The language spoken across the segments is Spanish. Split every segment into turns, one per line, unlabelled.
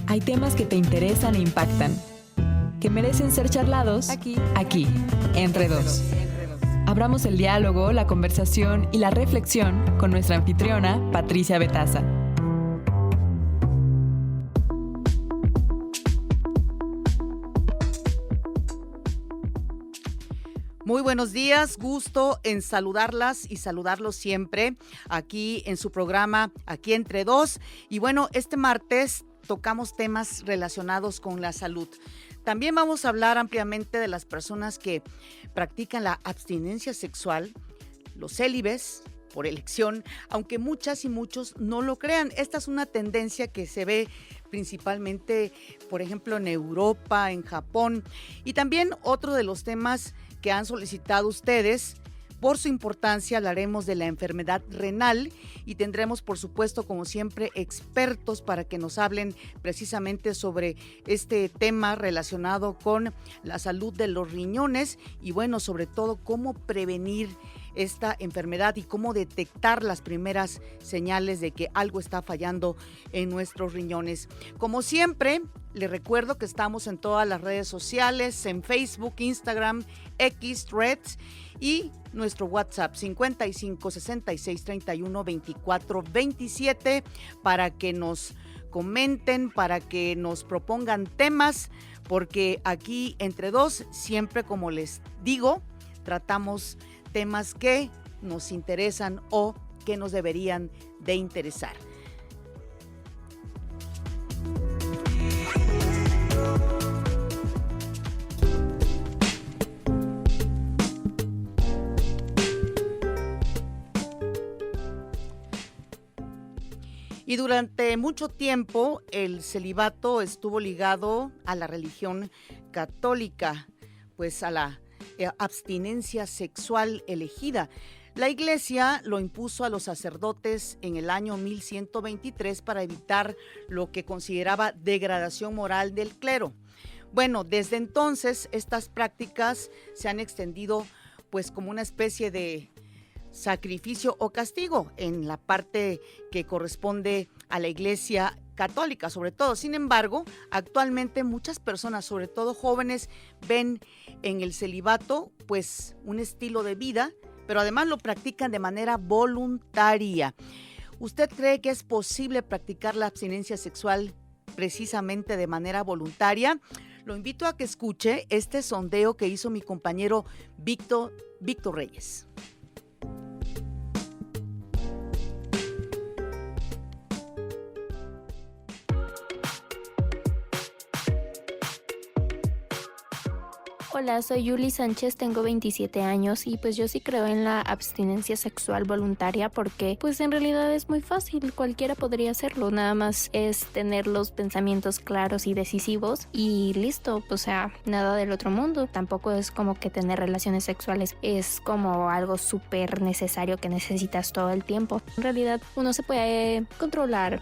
Hay temas que te interesan e impactan, que merecen ser charlados aquí, entre dos. Abramos el diálogo, la conversación y la reflexión con nuestra anfitriona, Patricia Betaza.
Muy buenos días, gusto en saludarlas y saludarlos siempre aquí en su programa, aquí entre dos. Y bueno, este martes tocamos temas relacionados con la salud. También vamos a hablar ampliamente de las personas que practican la abstinencia sexual, los célibes por elección, aunque muchas y muchos no lo crean. Esta es una tendencia que se ve principalmente, por ejemplo, en Europa, en Japón. Y también otro de los temas que han solicitado ustedes. Por su importancia hablaremos de la enfermedad renal y tendremos, por supuesto, como siempre, expertos para que nos hablen precisamente sobre este tema relacionado con la salud de los riñones y, bueno, sobre todo, cómo prevenir esta enfermedad y cómo detectar las primeras señales de que algo está fallando en nuestros riñones. Como siempre, les recuerdo que estamos en todas las redes sociales, en Facebook, Instagram, X, Threads y nuestro WhatsApp 55 66 31 24 27 para que nos comenten, para que nos propongan temas, porque aquí entre dos, siempre como les digo, tratamos temas que nos interesan o que nos deberían de interesar. Y durante mucho tiempo el celibato estuvo ligado a la religión católica, pues a la abstinencia sexual elegida. La Iglesia lo impuso a los sacerdotes en el año 1123 para evitar lo que consideraba degradación moral del clero. Bueno, desde entonces estas prácticas se han extendido pues como una especie de sacrificio o castigo en la parte que corresponde a la Iglesia católica, sobre todo. Sin embargo, actualmente muchas personas, sobre todo jóvenes, ven en el celibato pues un estilo de vida, pero además lo practican de manera voluntaria. ¿Usted cree que es posible practicar la abstinencia sexual precisamente de manera voluntaria? Lo invito a que escuche este sondeo que hizo mi compañero Víctor Reyes.
Hola, soy Yuli Sánchez, tengo 27 años y pues yo sí creo en la abstinencia sexual voluntaria porque pues en realidad es muy fácil, cualquiera podría hacerlo, nada más es tener los pensamientos claros y decisivos y listo, o sea, nada del otro mundo. Tampoco es como que tener relaciones sexuales es como algo súper necesario que necesitas todo el tiempo. En realidad uno se puede controlar.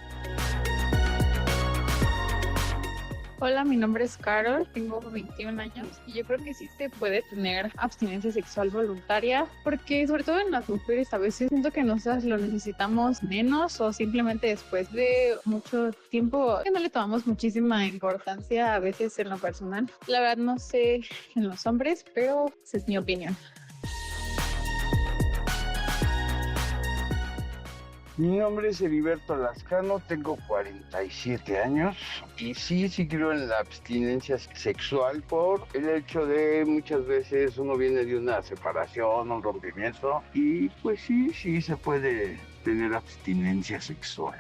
Hola, mi nombre es Carol, tengo 21 años y yo creo que sí se puede tener abstinencia sexual voluntaria porque sobre todo en las mujeres a veces siento que nosotras lo necesitamos menos o simplemente después de mucho tiempo que no le tomamos muchísima importancia a veces en lo personal. La verdad no sé en los hombres, pero esa es mi opinión.
Mi nombre es Heriberto Lascano, tengo 47 años y sí creo en la abstinencia sexual por el hecho de muchas veces uno viene de una separación, un rompimiento y pues sí se puede tener abstinencia sexual.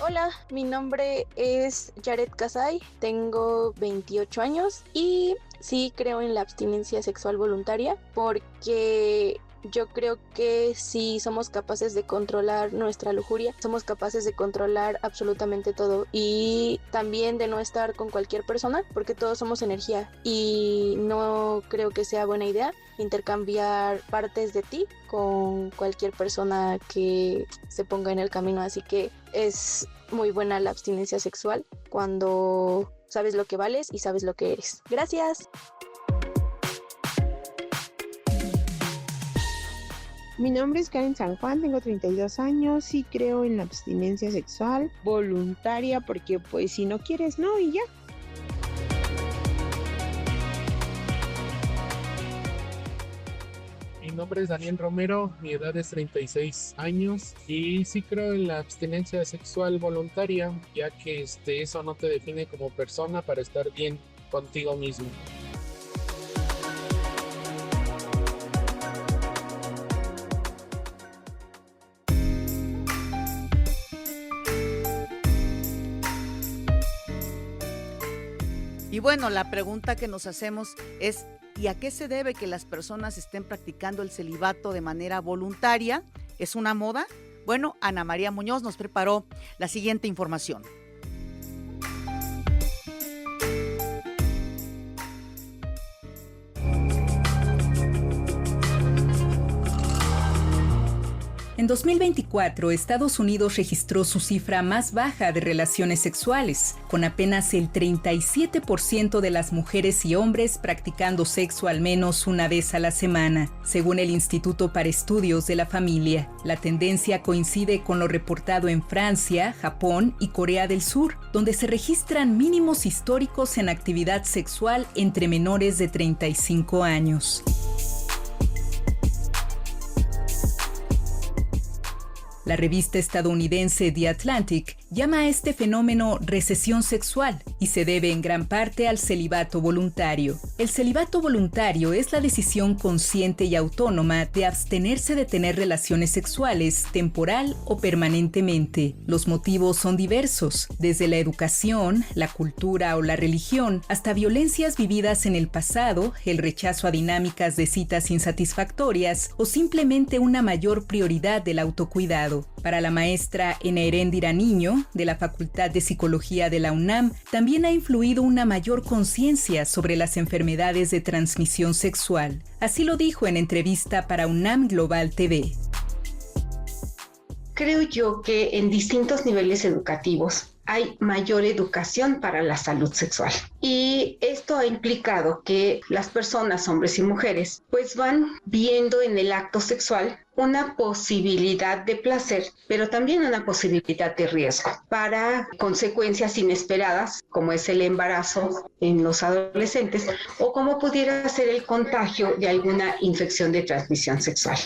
Hola, mi nombre es Yaret Casay, tengo 28 años y sí creo en la abstinencia sexual voluntaria porque yo creo que si somos capaces de controlar nuestra lujuria, somos capaces de controlar absolutamente todo y también de no estar con cualquier persona porque todos somos energía y no creo que sea buena idea intercambiar partes de ti con cualquier persona que se ponga en el camino, así que es muy buena la abstinencia sexual cuando sabes lo que vales y sabes lo que eres. Gracias.
Mi nombre es Karen San Juan, tengo 32 años y creo en la abstinencia sexual voluntaria porque pues si no quieres, no y ya.
Mi nombre es Daniel Romero, mi edad es 36 años y sí creo en la abstinencia sexual voluntaria, ya que eso no te define como persona para estar bien contigo mismo.
Y bueno, la pregunta que nos hacemos es, ¿y a qué se debe que las personas estén practicando el celibato de manera voluntaria? ¿Es una moda? Bueno, Ana María Muñoz nos preparó la siguiente información.
En 2024, Estados Unidos registró su cifra más baja de relaciones sexuales, con apenas el 37% de las mujeres y hombres practicando sexo al menos una vez a la semana, según el Instituto para Estudios de la Familia. La tendencia coincide con lo reportado en Francia, Japón y Corea del Sur, donde se registran mínimos históricos en actividad sexual entre menores de 35 años. La revista estadounidense The Atlantic llama a este fenómeno recesión sexual y se debe en gran parte al celibato voluntario. El celibato voluntario es la decisión consciente y autónoma de abstenerse de tener relaciones sexuales temporal o permanentemente. Los motivos son diversos, desde la educación, la cultura o la religión, hasta violencias vividas en el pasado, el rechazo a dinámicas de citas insatisfactorias o simplemente una mayor prioridad del autocuidado. Para la maestra Ena Heréndira Niño, de la Facultad de Psicología de la UNAM, también ha influido una mayor conciencia sobre las enfermedades de transmisión sexual. Así lo dijo en entrevista para UNAM Global TV.
Creo yo que en distintos niveles educativos hay mayor educación para la salud sexual. Y esto ha implicado que las personas, hombres y mujeres, pues van viendo en el acto sexual una posibilidad de placer, pero también una posibilidad de riesgo para consecuencias inesperadas, como es el embarazo en los adolescentes, o como pudiera ser el contagio de alguna infección de transmisión sexual.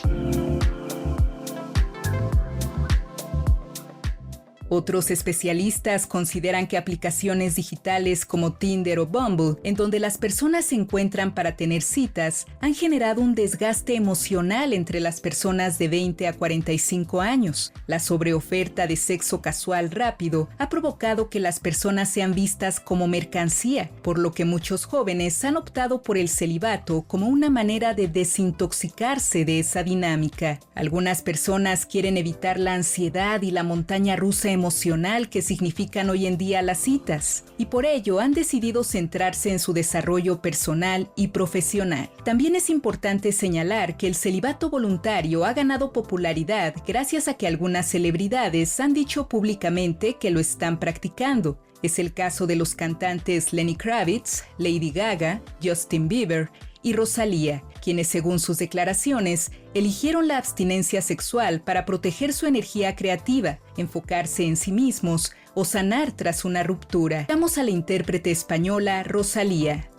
Otros especialistas consideran que aplicaciones digitales como Tinder o Bumble, en donde las personas se encuentran para tener citas, han generado un desgaste emocional entre las personas de 20 a 45 años. La sobreoferta de sexo casual rápido ha provocado que las personas sean vistas como mercancía, por lo que muchos jóvenes han optado por el celibato como una manera de desintoxicarse de esa dinámica. Algunas personas quieren evitar la ansiedad y la montaña rusa emocional que significan hoy en día las citas, y por ello han decidido centrarse en su desarrollo personal y profesional. También es importante señalar que el celibato voluntario ha ganado popularidad gracias a que algunas celebridades han dicho públicamente que lo están practicando. Es el caso de los cantantes Lenny Kravitz, Lady Gaga, Justin Bieber y Rosalía, quienes según sus declaraciones eligieron la abstinencia sexual para proteger su energía creativa, enfocarse en sí mismos o sanar tras una ruptura. Vamos a la intérprete española Rosalía.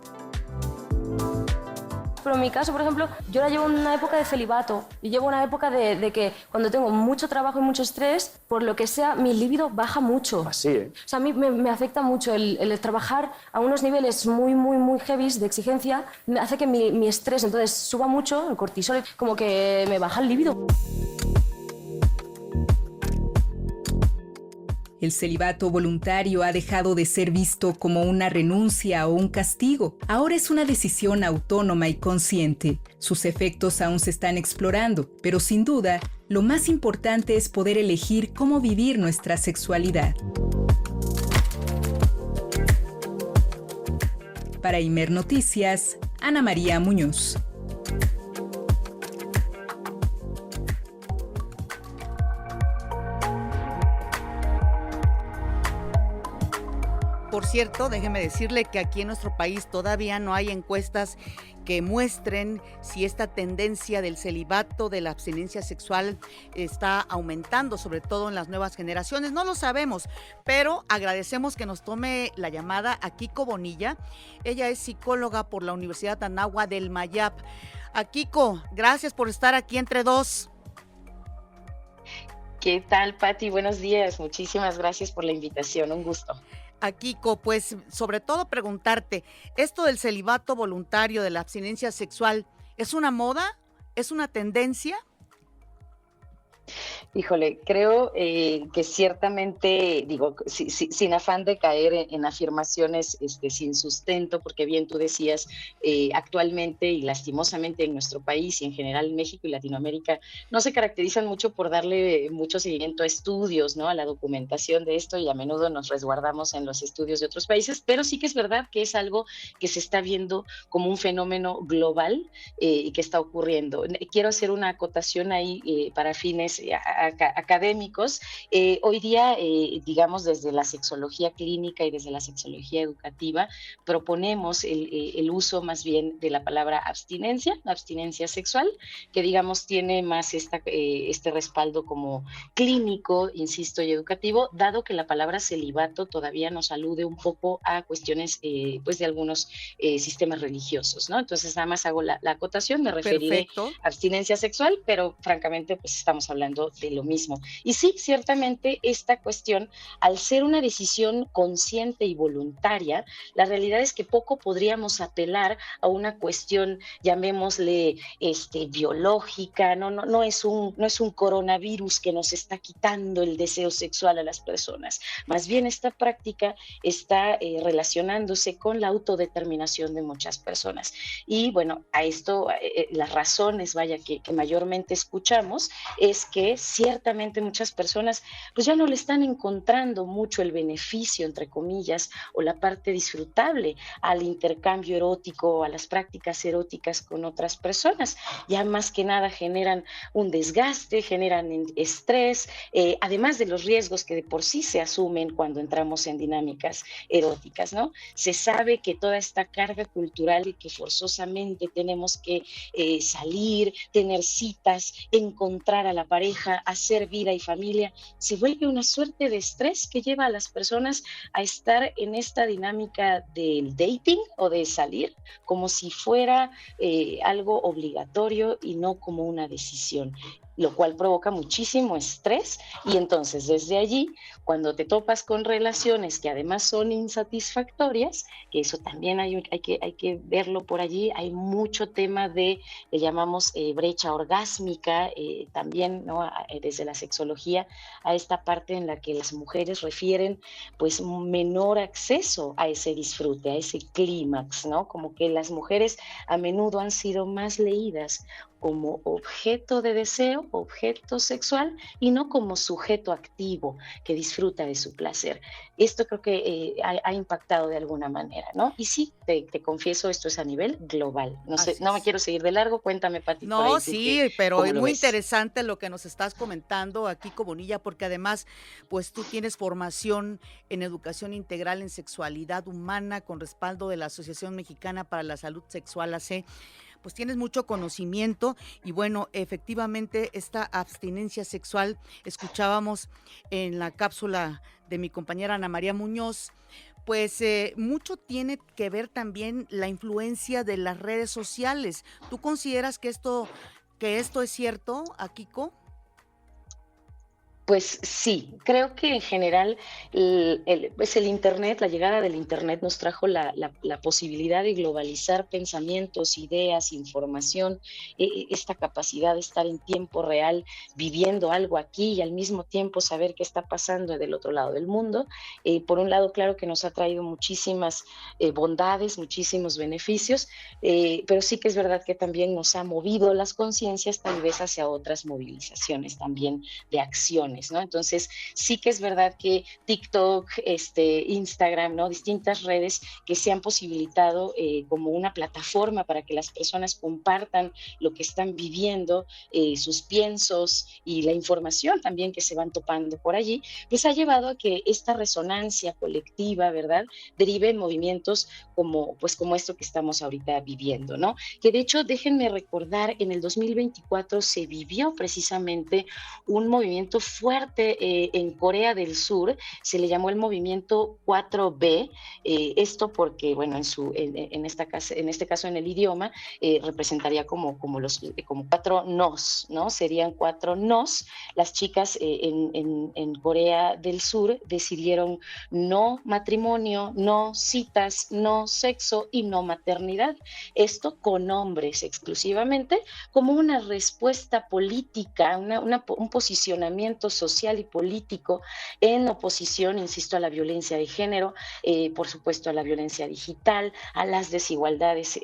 Pero en mi caso, por ejemplo, yo ahora llevo una época de celibato y llevo una época de que cuando tengo mucho trabajo y mucho estrés, por lo que sea, mi libido baja mucho.
Así, ¿eh?
O sea, a mí me afecta mucho el trabajar a unos niveles muy heavy de exigencia, me hace que mi estrés entonces suba mucho, el cortisol, como que me baja el libido.
El celibato voluntario ha dejado de ser visto como una renuncia o un castigo. Ahora es una decisión autónoma y consciente. Sus efectos aún se están explorando, pero sin duda, lo más importante es poder elegir cómo vivir nuestra sexualidad. Para Imer Noticias, Ana María Muñoz.
Por cierto, déjeme decirle que aquí en nuestro país todavía no hay encuestas que muestren si esta tendencia del celibato, de la abstinencia sexual está aumentando, sobre todo en las nuevas generaciones. No lo sabemos, pero agradecemos que nos tome la llamada a Kiko Bonilla. Ella es psicóloga por la Universidad Anáhuac del Mayap. A Kiko, gracias por estar aquí entre dos.
¿Qué tal, Pati? Buenos días. Muchísimas gracias por la invitación. Un gusto.
A Kiko, pues sobre todo preguntarte, ¿esto del celibato voluntario, de la abstinencia sexual, es una moda? ¿Es una tendencia?
Híjole, creo que ciertamente, digo, sin afán de caer en afirmaciones sin sustento, porque bien tú decías, actualmente y lastimosamente en nuestro país y en general en México y Latinoamérica no se caracterizan mucho por darle mucho seguimiento a estudios, ¿no? A la documentación de esto, y a menudo nos resguardamos en los estudios de otros países, pero sí que es verdad que es algo que se está viendo como un fenómeno global y que está ocurriendo. Quiero hacer una acotación ahí para fines académicos. Hoy día, digamos, desde la sexología clínica y desde la sexología educativa, proponemos el uso más bien de la palabra abstinencia sexual, que digamos tiene más este respaldo como clínico, insisto, y educativo, dado que la palabra celibato todavía nos alude un poco a cuestiones pues de algunos sistemas religiosos, ¿no? Entonces nada más hago la acotación, me referiré a abstinencia sexual, pero francamente pues estamos hablando de lo mismo. Y sí, ciertamente esta cuestión, al ser una decisión consciente y voluntaria, la realidad es que poco podríamos apelar a una cuestión, llamémosle biológica, no es un coronavirus que nos está quitando el deseo sexual a las personas. Más bien esta práctica está relacionándose con la autodeterminación de muchas personas. Y bueno, a esto las razones, que mayormente escuchamos es que ciertamente muchas personas pues ya no le están encontrando mucho el beneficio, entre comillas, o la parte disfrutable al intercambio erótico, a las prácticas eróticas con otras personas. Ya más que nada generan un desgaste, generan estrés, además de los riesgos que de por sí se asumen cuando entramos en dinámicas eróticas, ¿no? Se sabe que toda esta carga cultural y que forzosamente tenemos que salir, tener citas, encontrar a la pareja, hacer vida y familia, se vuelve una suerte de estrés que lleva a las personas a estar en esta dinámica del dating o de salir como si fuera algo obligatorio y no como una decisión, lo cual provoca muchísimo estrés. Y entonces desde allí, cuando te topas con relaciones que además son insatisfactorias, que eso también hay que verlo por allí, hay mucho tema le llamamos brecha orgásmica, también, ¿no? Desde la sexología, a esta parte en la que las mujeres refieren pues menor acceso a ese disfrute, a ese clímax, ¿no? Como que las mujeres a menudo han sido más leídas como objeto de deseo, objeto sexual, y no como sujeto activo que disfruta de su placer. Esto creo que ha impactado de alguna manera, ¿no? Y sí, te confieso, esto es a nivel global. No sé, no me quiero seguir de largo, cuéntame, Pati.
No, sí, pero es muy interesante lo que nos estás comentando aquí, Kiko Bonilla, porque además, pues tú tienes formación en educación integral en sexualidad humana con respaldo de la Asociación Mexicana para la Salud Sexual, AC. Pues tienes mucho conocimiento y bueno, efectivamente esta abstinencia sexual, escuchábamos en la cápsula de mi compañera Ana María Muñoz, pues mucho tiene que ver también la influencia de las redes sociales. ¿Tú consideras que esto es cierto, Kiko?
Pues sí, creo que en general pues el Internet, la llegada del Internet nos trajo la posibilidad de globalizar pensamientos, ideas, información, esta capacidad de estar en tiempo real viviendo algo aquí y al mismo tiempo saber qué está pasando del otro lado del mundo. Por un lado, claro que nos ha traído muchísimas bondades, muchísimos beneficios, pero sí que es verdad que también nos ha movido las conciencias tal vez hacia otras movilizaciones también de acciones, emociones, ¿no? Entonces, sí que es verdad que TikTok, Instagram, ¿no? Distintas redes que se han posibilitado como una plataforma para que las personas compartan lo que están viviendo, sus piensos y la información también que se van topando por allí, pues ha llevado a que esta resonancia colectiva, ¿verdad?, derive en movimientos como esto que estamos ahorita viviendo, ¿no? Que de hecho, déjenme recordar, en el 2024 se vivió precisamente un movimiento fuerte en Corea del Sur, se le llamó el movimiento 4B, esto porque, bueno, en este caso en el idioma, representaría como cuatro nos, ¿no? Serían cuatro nos. Las chicas en Corea del Sur decidieron no matrimonio, no citas, no sexo y no maternidad. Esto con hombres exclusivamente, como una respuesta política, un posicionamiento social y político en oposición, insisto, a la violencia de género, por supuesto a la violencia digital, a las desigualdades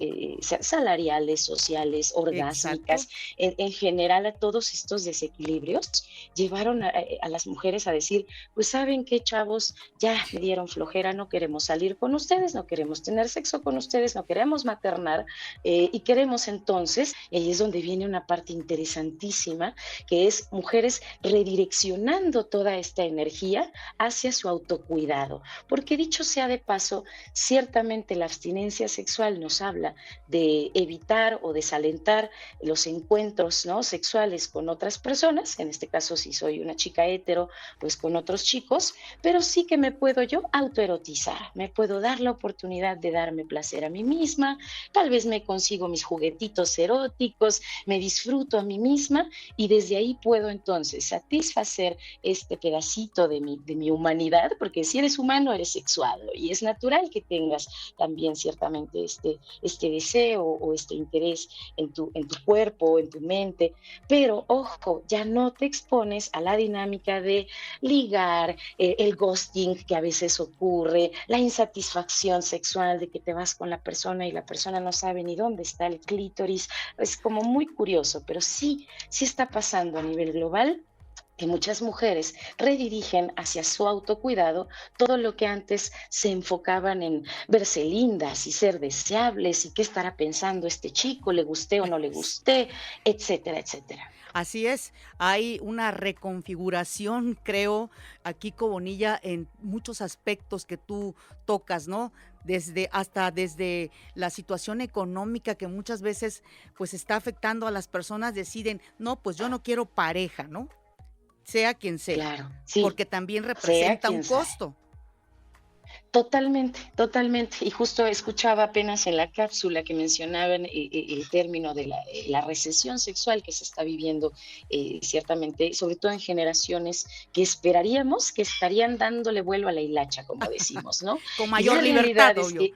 salariales, sociales, orgásmicas, en general a todos estos desequilibrios, llevaron a las mujeres a decir, pues ¿saben qué, chavos? Ya me dieron flojera, no queremos salir con ustedes, no queremos tener sexo con ustedes, no queremos maternar, y queremos entonces, y es donde viene una parte interesantísima, que es mujeres redireccionando toda esta energía hacia su autocuidado, porque dicho sea de paso, ciertamente la abstinencia sexual nos habla de evitar o desalentar los encuentros, ¿no?, sexuales con otras personas, en este caso si soy una chica hetero, pues con otros chicos, pero sí que me puedo yo autoerotizar, me puedo dar la oportunidad de darme placer a mí misma, tal vez me consigo mis juguetitos eróticos, me disfruto a mí misma y desde ahí puedo entonces satisfacer este pedacito de mi humanidad, porque si eres humano eres sexuado y es natural que tengas también ciertamente este deseo o este interés en tu cuerpo, en tu mente, pero ojo, ya no te expones a la dinámica de ligar, el ghosting que a veces ocurre, la insatisfacción sexual de que te vas con la persona y la persona no sabe ni dónde está el clítoris. Es como muy curioso, pero sí está pasando a nivel global que muchas mujeres redirigen hacia su autocuidado todo lo que antes se enfocaban en verse lindas y ser deseables y qué estará pensando este chico, le gusté o no le gusté, etcétera, etcétera.
Así es, hay una reconfiguración, creo, aquí Bonilla, en muchos aspectos que tú tocas, ¿no? Desde la situación económica que muchas veces pues está afectando a las personas, deciden, no, pues yo no quiero pareja, ¿no? Sea quien sea,
claro, sí,
porque también representa un costo.
Totalmente, totalmente. Y justo escuchaba apenas en la cápsula que mencionaban el término de la recesión sexual que se está viviendo, ciertamente, sobre todo en generaciones que esperaríamos que estarían dándole vuelo a la hilacha, como decimos, ¿no?
Con mayor libertad, obvio.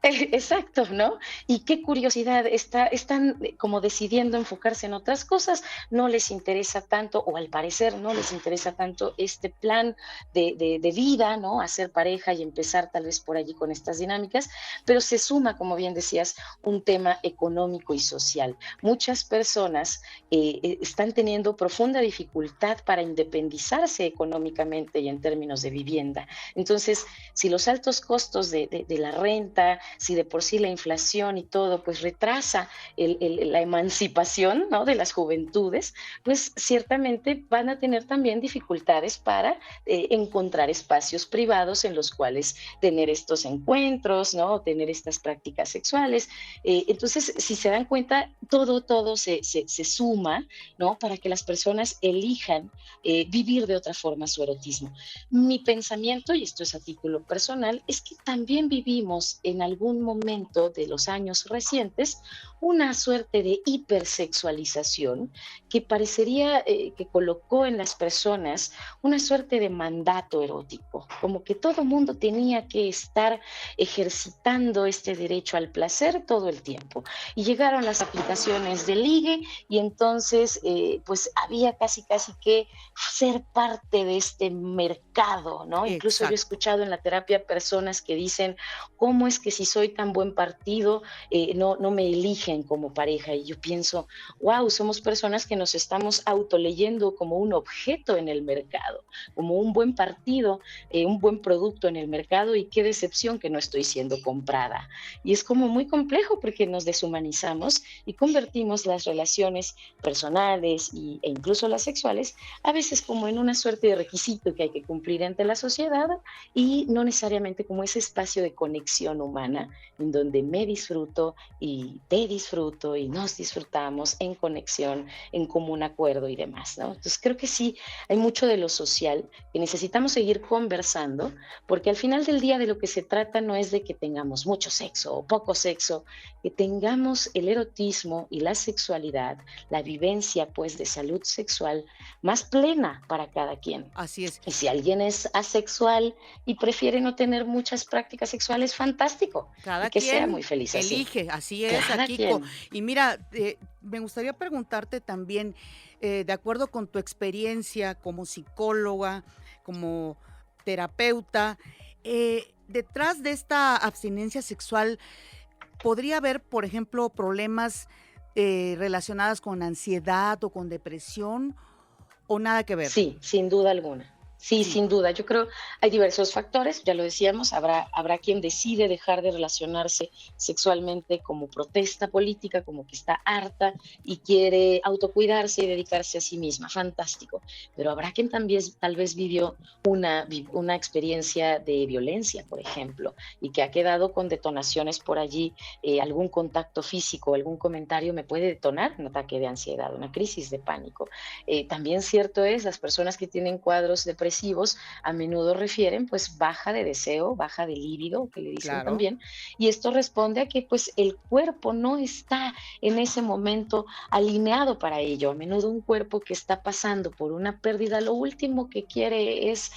Exacto, ¿no? Y qué curiosidad, están como decidiendo enfocarse en otras cosas, no les interesa tanto, o al parecer no les interesa tanto este plan de vida, ¿no? Hacer pareja y empezar tal vez por allí con estas dinámicas, pero se suma, como bien decías, un tema económico y social. Muchas personas están teniendo profunda dificultad para independizarse económicamente y en términos de vivienda. Entonces, si los altos costos de la renta, si de por sí la inflación y todo pues retrasa la emancipación, ¿no?, de las juventudes, pues ciertamente van a tener también dificultades para encontrar espacios privados en los cuales tener estos encuentros, ¿no?, tener estas prácticas sexuales. Entonces, si se dan cuenta, todo se suma, ¿no?, para que las personas elijan vivir de otra forma su erotismo. Mi pensamiento, y esto es a título personal, es que también vivimos en algún momento de los años recientes una suerte de hipersexualización que parecería que colocó en las personas una suerte de mandato erótico, como que todo mundo tenía que estar ejercitando este derecho al placer todo el tiempo. Y llegaron las aplicaciones de ligue y entonces pues había casi que ser parte de este mercado, ¿no? Incluso yo he escuchado en la terapia personas que dicen, ¿cómo es que si soy tan buen partido, no me eligen como pareja. Y yo pienso, wow, somos personas que nos estamos autoleyendo como un objeto en el mercado, como un buen partido, un buen producto en el mercado, y qué decepción que no estoy siendo comprada. Y es como muy complejo porque nos deshumanizamos y convertimos las relaciones personales e incluso las sexuales a veces como en una suerte de requisito que hay que cumplir ante la sociedad, y no necesariamente como ese espacio de conexión humana en donde me disfruto y te disfruto y nos disfrutamos en conexión, en común acuerdo y demás, ¿no? Entonces creo que sí, hay mucho de lo social que necesitamos seguir conversando, porque al final del día de lo que se trata no es de que tengamos mucho sexo o poco sexo, que tengamos el erotismo y la sexualidad, la vivencia pues de salud sexual más plena para cada quien.
Así es.
Y si alguien es asexual y prefiere no tener muchas prácticas sexuales, fantástico.
Cada
Y que
quien
sea muy feliz así.
elige, así es,
Cada
Akiko.
quien.
Y mira, me gustaría preguntarte también, de acuerdo con tu experiencia como psicóloga, como terapeuta, detrás de esta abstinencia sexual, ¿podría haber, por ejemplo, problemas relacionados con ansiedad o con depresión, o nada que ver?
Sí, sin duda alguna. Sí,
Sí.
sin duda. Yo creo hay diversos factores, ya lo decíamos, habrá quien decide dejar de relacionarse sexualmente como protesta política, como que está harta y quiere autocuidarse y dedicarse a sí misma. Fantástico. Pero habrá quien también tal vez vivió una experiencia de violencia, por ejemplo, y que ha quedado con detonaciones por allí, algún contacto físico, algún comentario me puede detonar un ataque de ansiedad, una crisis de pánico. También cierto es, las personas que tienen cuadros depresivos a menudo refieren pues baja de deseo, baja de líbido, que le dicen
Claro.
también, y esto responde a que pues el cuerpo no está en ese momento alineado para ello. A menudo un cuerpo que está pasando por una pérdida, lo último que quiere es,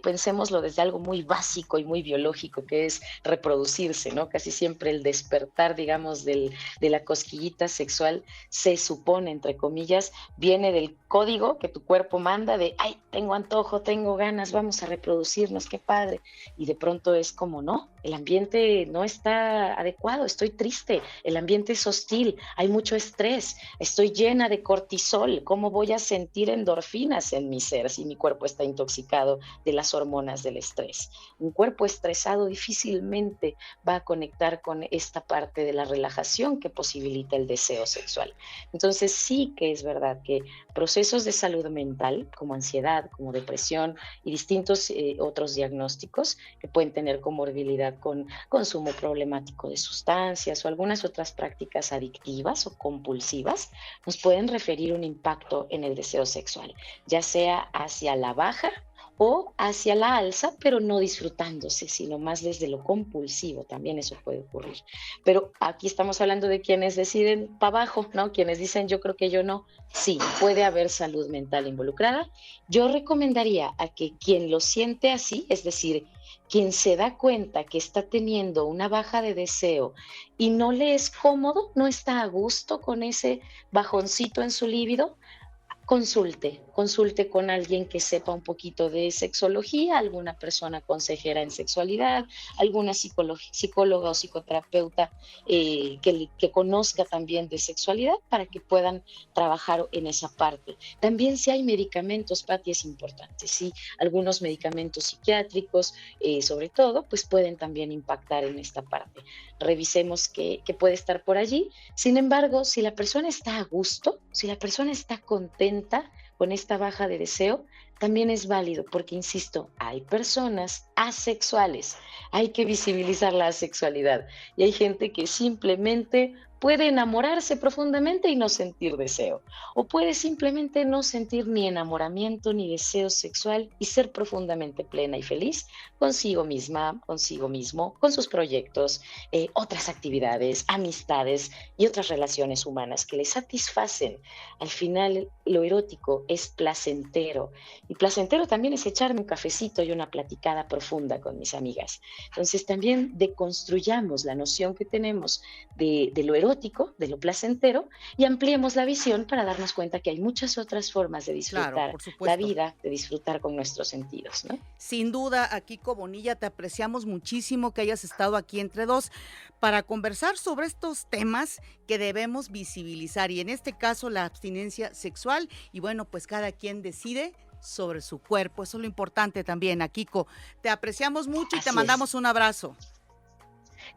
pensémoslo desde algo muy básico y muy biológico, que es reproducirse, ¿no? Casi siempre el despertar, digamos, de la cosquillita sexual, se supone, entre comillas, viene del código que tu cuerpo manda de, ay, tengo antojo, tengo ganas, vamos a reproducirnos, qué padre. Y de pronto es como, no, el ambiente no está adecuado, estoy triste, el ambiente es hostil, hay mucho estrés, estoy llena de cortisol, ¿cómo voy a sentir endorfinas en mi ser si mi cuerpo está intoxicado de las hormonas del estrés? Un cuerpo estresado difícilmente va a conectar con esta parte de la relajación que posibilita el deseo sexual. Entonces sí que es verdad que procesos de salud mental, como ansiedad, como depresión y distintos otros diagnósticos que pueden tener comorbilidad con consumo problemático de sustancias o algunas otras prácticas adictivas o compulsivas, nos pueden referir un impacto en el deseo sexual, ya sea hacia la baja o hacia la alza, pero no disfrutándose, sino más desde lo compulsivo, también eso puede ocurrir. Pero aquí estamos hablando de quienes deciden para abajo, ¿no? Quienes dicen yo creo que yo no. Sí, puede haber salud mental involucrada. Yo recomendaría a que quien lo siente así, es decir, quien se da cuenta que está teniendo una baja de deseo y no le es cómodo, no está a gusto con ese bajoncito en su líbido, consulte con alguien que sepa un poquito de sexología, alguna persona consejera en sexualidad, alguna psicóloga o psicoterapeuta que conozca también de sexualidad para que puedan trabajar en esa parte. También si hay medicamentos, Pati, es importante, sí, algunos medicamentos psiquiátricos, sobre todo, pues pueden también impactar en esta parte. Revisemos qué puede estar por allí. Sin embargo, si la persona está a gusto, si la persona está contenta con esta baja de deseo, también es válido, porque insisto, hay personas asexuales, hay que visibilizar la asexualidad y hay gente que simplemente puede enamorarse profundamente y no sentir deseo, o puede simplemente no sentir ni enamoramiento ni deseo sexual y ser profundamente plena y feliz consigo misma, consigo mismo, con sus proyectos, otras actividades, amistades y otras relaciones humanas que le satisfacen. Al final, lo erótico es placentero, y placentero también es echarme un cafecito y una platicada profunda con mis amigas. Entonces también deconstruyamos la noción que tenemos de lo erótico erótico, de lo placentero, y ampliemos la visión para darnos cuenta que hay muchas otras formas de disfrutar
Claro, por
la
supuesto.
vida, de disfrutar con nuestros sentidos, ¿no?
Sin duda, Akiko Bonilla, te apreciamos muchísimo que hayas estado aquí entre dos para conversar sobre estos temas que debemos visibilizar, y en este caso la abstinencia sexual, y bueno, pues cada quien decide sobre su cuerpo. Eso es lo importante también, Akiko. Te apreciamos mucho y te
Así
mandamos
es.
un abrazo.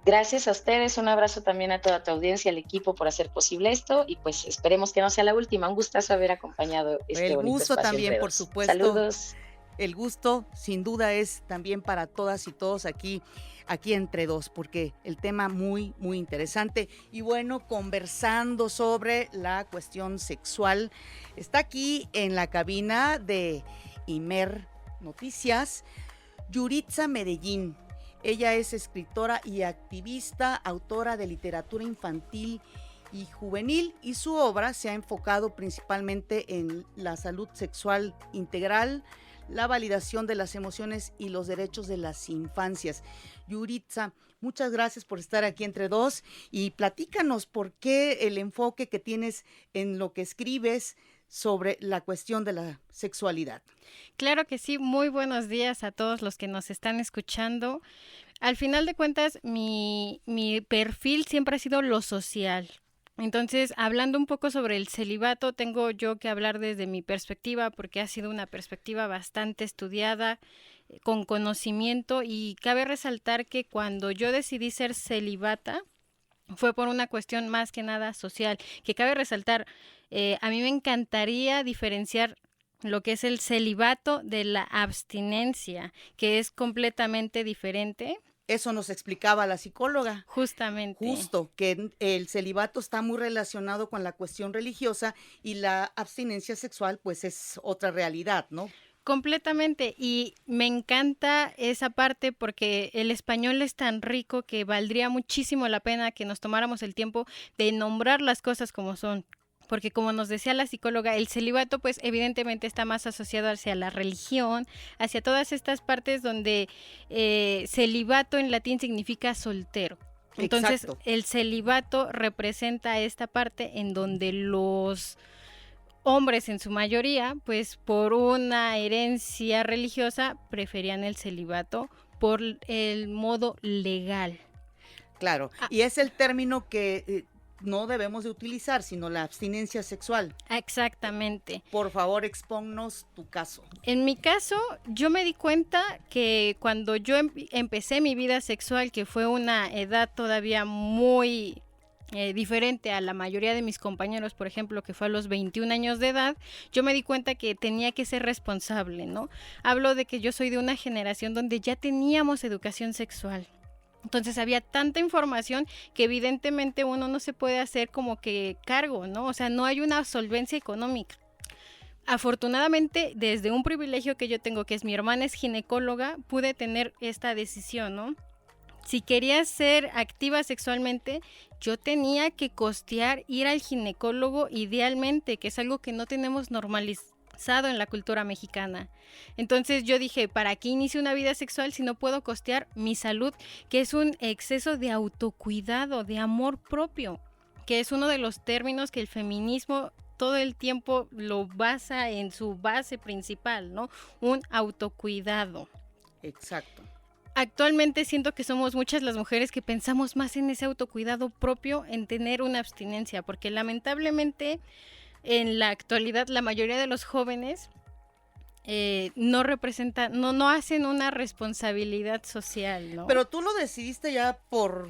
Gracias a ustedes, un abrazo también a toda tu audiencia, al equipo por hacer posible esto, y pues esperemos que no sea la última. Un gustazo haber acompañado este
El
bonito
gusto
espacio
también,
entre
por
dos.
supuesto.
Saludos.
El gusto, sin duda, es también para todas y todos aquí entre dos, porque el tema muy, muy interesante. Y bueno, conversando sobre la cuestión sexual, está aquí en la cabina de Imer Noticias, Yuritza Medellín. Ella es escritora y activista, autora de literatura infantil y juvenil, y su obra se ha enfocado principalmente en la salud sexual integral, la validación de las emociones y los derechos de las infancias. Yuritza, muchas gracias por estar aquí entre dos, y platícanos por qué el enfoque que tienes en lo que escribes sobre la cuestión de la sexualidad.
Claro que sí, muy buenos días a todos los que nos están escuchando. Al final de cuentas, mi perfil siempre ha sido lo social. Entonces, hablando un poco sobre el celibato, tengo yo que hablar desde mi perspectiva, porque ha sido una perspectiva bastante estudiada, con conocimiento, y cabe resaltar que cuando yo decidí ser celibata, fue por una cuestión más que nada social, que cabe resaltar, a mí me encantaría diferenciar lo que es el celibato de la abstinencia, que es completamente diferente.
Eso nos explicaba la psicóloga.
Justamente.
Justo, que el celibato está muy relacionado con la cuestión religiosa, y la abstinencia sexual pues es otra realidad, ¿no?
Completamente, y me encanta esa parte porque el español es tan rico que valdría muchísimo la pena que nos tomáramos el tiempo de nombrar las cosas como son. Porque como nos decía la psicóloga, el celibato pues evidentemente está más asociado hacia la religión, hacia todas estas partes donde celibato en latín significa soltero. Entonces,
Exacto.
El celibato representa esta parte en donde los hombres en su mayoría, pues por una herencia religiosa, preferían el celibato por el modo legal.
Claro, y es el término que no debemos de utilizar, sino la abstinencia sexual.
Exactamente.
Por favor, expónnos tu caso.
En mi caso, yo me di cuenta que cuando yo empecé mi vida sexual, que fue una edad todavía muy diferente a la mayoría de mis compañeros, por ejemplo, que fue a los 21 años de edad, yo me di cuenta que tenía que ser responsable, ¿no? Hablo de que yo soy de una generación donde ya teníamos educación sexual. Entonces había tanta información que evidentemente uno no se puede hacer como que cargo, ¿no? O sea, no hay una solvencia económica. Afortunadamente, desde un privilegio que yo tengo, que es mi hermana es ginecóloga, pude tener esta decisión, ¿no? Si quería ser activa sexualmente, yo tenía que costear ir al ginecólogo idealmente, que es algo que no tenemos normalizado en la cultura mexicana. Entonces yo dije, ¿para qué inicio una vida sexual si no puedo costear mi salud? Que es un exceso de autocuidado, de amor propio, que es uno de los términos que el feminismo todo el tiempo lo basa en su base principal, ¿no? Un autocuidado.
Exacto.
Actualmente siento que somos muchas las mujeres que pensamos más en ese autocuidado propio, en tener una abstinencia, porque lamentablemente en la actualidad la mayoría de los jóvenes no representan, no hacen una responsabilidad social, ¿no?
Pero tú lo decidiste ya por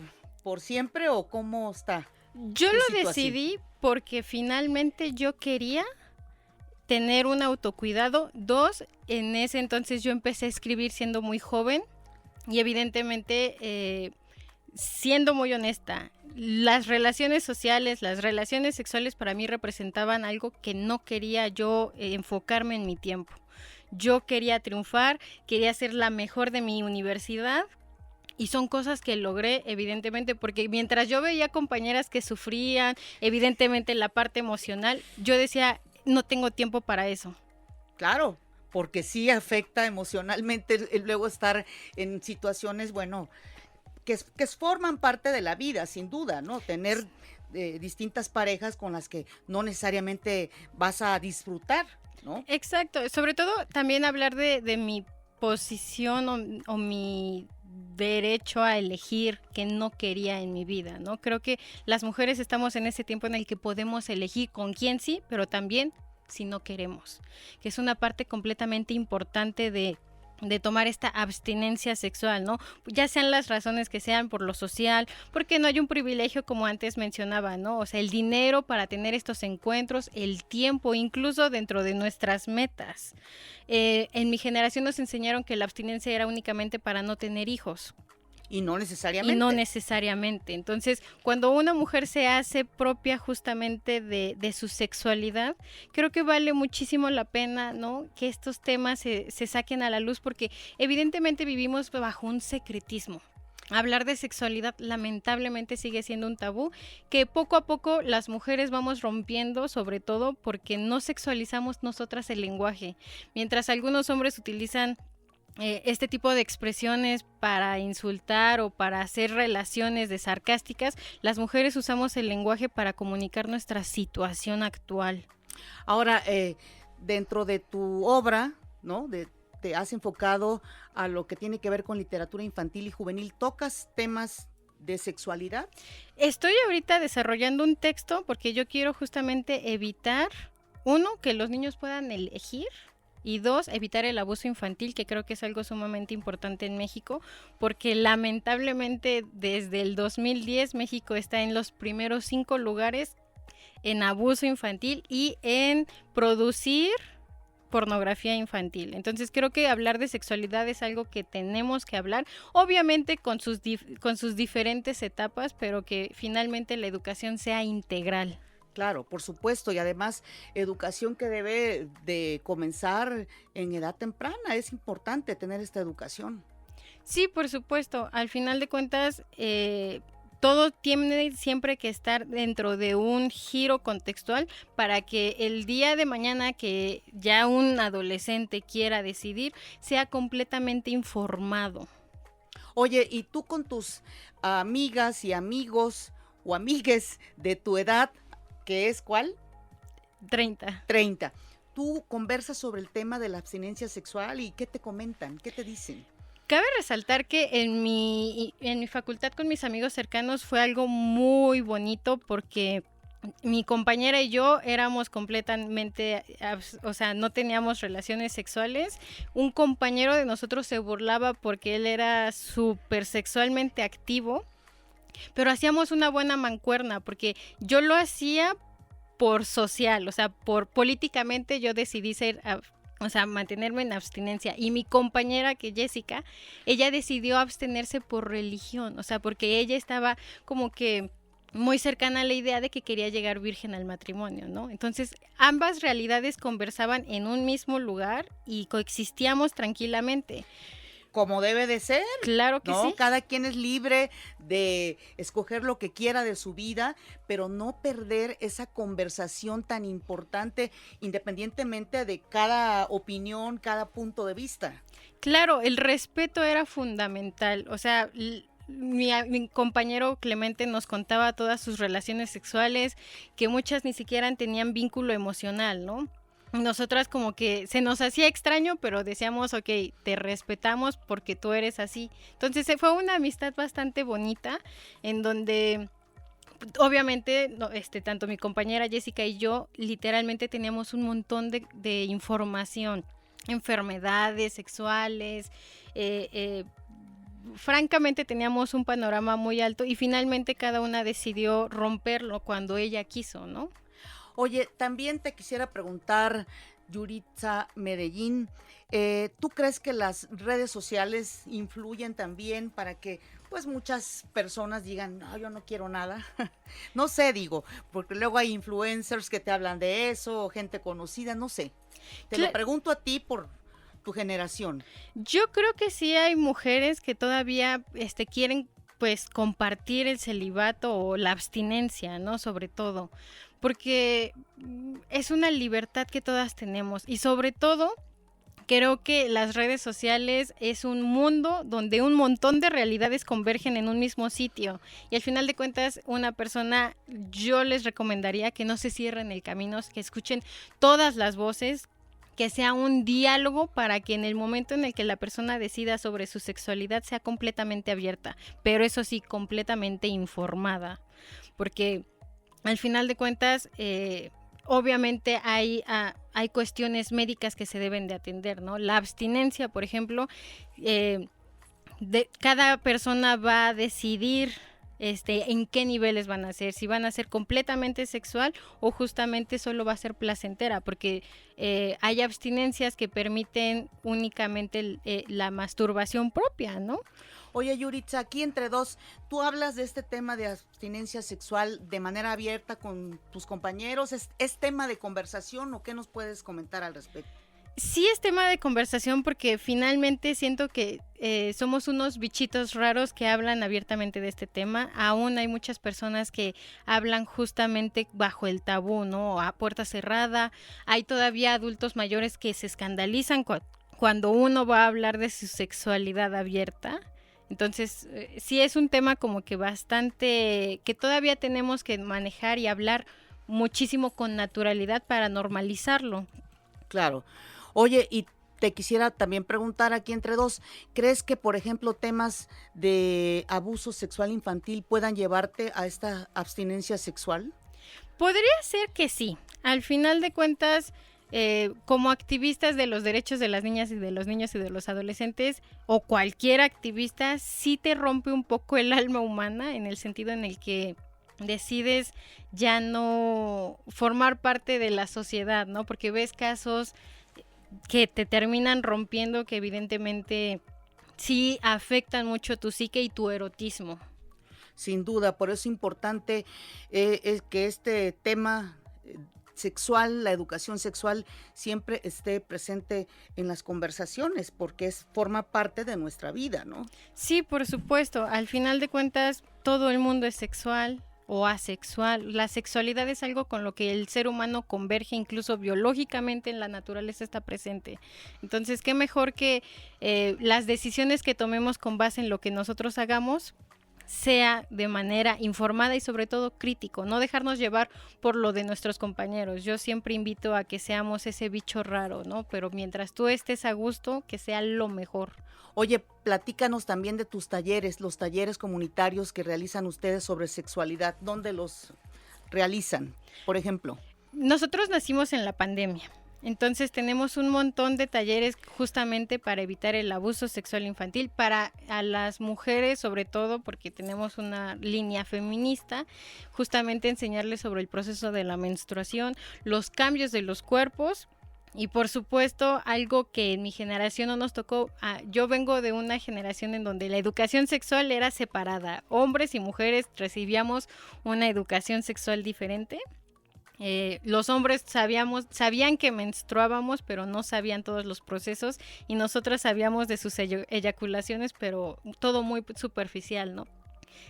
siempre, ¿o cómo está?
Yo lo decidí porque finalmente yo quería tener un autocuidado. 2, en ese entonces yo empecé a escribir siendo muy joven. Y evidentemente, siendo muy honesta, las relaciones sociales, las relaciones sexuales para mí representaban algo que no quería yo enfocarme en mi tiempo. Yo quería triunfar, quería ser la mejor de mi universidad, y son cosas que logré evidentemente porque mientras yo veía compañeras que sufrían, evidentemente la parte emocional, yo decía, no tengo tiempo para eso.
Claro, porque sí afecta emocionalmente el luego estar en situaciones, bueno, que forman parte de la vida, sin duda, ¿no? Tener distintas parejas con las que no necesariamente vas a disfrutar, ¿no?
Exacto, sobre todo también hablar de mi posición o mi derecho a elegir que no quería en mi vida, ¿no? Creo que las mujeres estamos en ese tiempo en el que podemos elegir con quién sí, pero también si no queremos, que es una parte completamente importante de tomar esta abstinencia sexual, ¿no? Ya sean las razones que sean por lo social, porque no hay un privilegio como antes mencionaba, ¿no? O sea, el dinero para tener estos encuentros, el tiempo, incluso dentro de nuestras metas. En mi generación nos enseñaron que la abstinencia era únicamente para no tener hijos.
Y no necesariamente.
Y no necesariamente. Entonces, cuando una mujer se hace propia justamente de su sexualidad, creo que vale muchísimo la pena, ¿no? Que estos temas se saquen a la luz, porque evidentemente vivimos bajo un secretismo. Hablar de sexualidad lamentablemente sigue siendo un tabú que poco a poco las mujeres vamos rompiendo, sobre todo porque no sexualizamos nosotras el lenguaje. Mientras algunos hombres utilizan este tipo de expresiones para insultar o para hacer relaciones de sarcásticas, las mujeres usamos el lenguaje para comunicar nuestra situación actual.
Ahora, dentro de tu obra, ¿no? Te has enfocado a lo que tiene que ver con literatura infantil y juvenil. ¿Tocas temas de sexualidad?
Estoy ahorita desarrollando un texto porque yo quiero justamente evitar, uno, que los niños puedan elegir, y dos, evitar el abuso infantil, que creo que es algo sumamente importante en México, porque lamentablemente desde el 2010 México está en los primeros 5 lugares en abuso infantil y en producir pornografía infantil. Entonces creo que hablar de sexualidad es algo que tenemos que hablar, obviamente con sus diferentes etapas, pero que finalmente la educación sea integral.
Claro, por supuesto, y además educación que debe de comenzar en edad temprana. Es importante tener esta educación.
Sí, por supuesto. Al final de cuentas, todo tiene siempre que estar dentro de un giro contextual para que el día de mañana que ya un adolescente quiera decidir, sea completamente informado.
Oye, ¿y tú con tus amigas y amigos o amigues de tu edad, que es cuál?
30.
¿Tú conversas sobre el tema de la abstinencia sexual y qué te comentan? ¿Qué te dicen?
Cabe resaltar que en mi facultad con mis amigos cercanos fue algo muy bonito porque mi compañera y yo éramos completamente, o sea, no teníamos relaciones sexuales. Un compañero de nosotros se burlaba porque él era súper sexualmente activo, pero hacíamos una buena mancuerna porque yo lo hacía por social, o sea, por políticamente yo decidí mantenerme en abstinencia, y mi compañera, que Jessica, ella decidió abstenerse por religión, o sea, porque ella estaba como que muy cercana a la idea de que quería llegar virgen al matrimonio, ¿no? Entonces, ambas realidades conversaban en un mismo lugar y coexistíamos tranquilamente.
Como debe de ser.
Claro que sí.
Cada quien es libre de escoger lo que quiera de su vida, pero no perder esa conversación tan importante independientemente de cada opinión, cada punto de vista.
Claro, el respeto era fundamental. O sea, mi compañero Clemente nos contaba todas sus relaciones sexuales, que muchas ni siquiera tenían vínculo emocional, ¿no? Nosotras como que se nos hacía extraño, pero decíamos, ok, te respetamos porque tú eres así. Entonces fue una amistad bastante bonita, en donde obviamente tanto mi compañera Jessica y yo literalmente teníamos un montón de información, enfermedades sexuales, francamente teníamos un panorama muy alto y finalmente cada una decidió romperlo cuando ella quiso, ¿no?
Oye, también te quisiera preguntar, Yuritza Medellín, ¿tú crees que las redes sociales influyen también para que pues muchas personas digan, no, yo no quiero nada? No sé, digo, porque luego hay influencers que te hablan de eso, o gente conocida, no sé. Te lo pregunto a ti por tu generación.
Yo creo que sí hay mujeres que todavía quieren pues compartir el celibato o la abstinencia, ¿no? Sobre todo, porque es una libertad que todas tenemos y sobre todo Creo que las redes sociales es un mundo donde un montón de realidades convergen en un mismo sitio y al final de cuentas una persona, yo les recomendaría que no se cierren el camino, que escuchen todas las voces, que sea un diálogo para que en el momento en el que la persona decida sobre su sexualidad sea completamente abierta, pero eso sí, completamente informada, porque al final de cuentas obviamente hay cuestiones médicas que se deben de atender, ¿no? La abstinencia, por ejemplo, cada persona va a decidir en qué niveles van a ser, si van a ser completamente sexual o justamente solo va a ser placentera, porque hay abstinencias que permiten únicamente la masturbación propia, ¿no?
Oye, Yuritza, aquí entre dos, ¿tú hablas de este tema de abstinencia sexual de manera abierta con tus compañeros? ¿Es tema de conversación o qué nos puedes comentar al respecto?
Sí es tema de conversación porque finalmente siento que somos unos bichitos raros que hablan abiertamente de este tema. Aún hay muchas personas que hablan justamente bajo el tabú, ¿no? A puerta cerrada. Hay todavía adultos mayores que se escandalizan cuando uno va a hablar de su sexualidad abierta. Entonces, sí es un tema como que bastante, que todavía tenemos que manejar y hablar muchísimo con naturalidad para normalizarlo.
Claro. Oye, y te quisiera también preguntar aquí entre dos, ¿crees que, por ejemplo, temas de abuso sexual infantil puedan llevarte a esta abstinencia sexual?
Podría ser que sí. Al final de cuentas, como activistas de los derechos de las niñas y de los niños y de los adolescentes, o cualquier activista, sí te rompe un poco el alma humana en el sentido en el que decides ya no formar parte de la sociedad, ¿no? Porque ves casos que te terminan rompiendo, que evidentemente sí afectan mucho tu psique y tu erotismo.
Sin duda, por eso es importante es que este tema sexual, la educación sexual, siempre esté presente en las conversaciones, porque forma parte de nuestra vida, ¿no?
Sí, por supuesto. Al final de cuentas, todo el mundo es sexual o asexual. La sexualidad es algo con lo que el ser humano converge, incluso biológicamente en la naturaleza está presente. Entonces, qué mejor que las decisiones que tomemos con base en lo que nosotros hagamos sea de manera informada y sobre todo crítico, no dejarnos llevar por lo de nuestros compañeros. Yo siempre invito a que seamos ese bicho raro, ¿no? Pero mientras tú estés a gusto, que sea lo mejor.
Oye, platícanos también de tus talleres, los talleres comunitarios que realizan ustedes sobre sexualidad. ¿Dónde los realizan, por ejemplo?
Nosotros nacimos en la pandemia. Entonces tenemos un montón de talleres justamente para evitar el abuso sexual infantil, para a las mujeres sobre todo, porque tenemos una línea feminista, justamente enseñarles sobre el proceso de la menstruación, los cambios de los cuerpos. Y por supuesto, algo que en mi generación no nos tocó, yo vengo de una generación en donde la educación sexual era separada, hombres y mujeres recibíamos una educación sexual diferente. Los hombres sabían que menstruábamos, pero no sabían todos los procesos, y nosotras sabíamos de sus eyaculaciones, pero todo muy superficial, ¿no?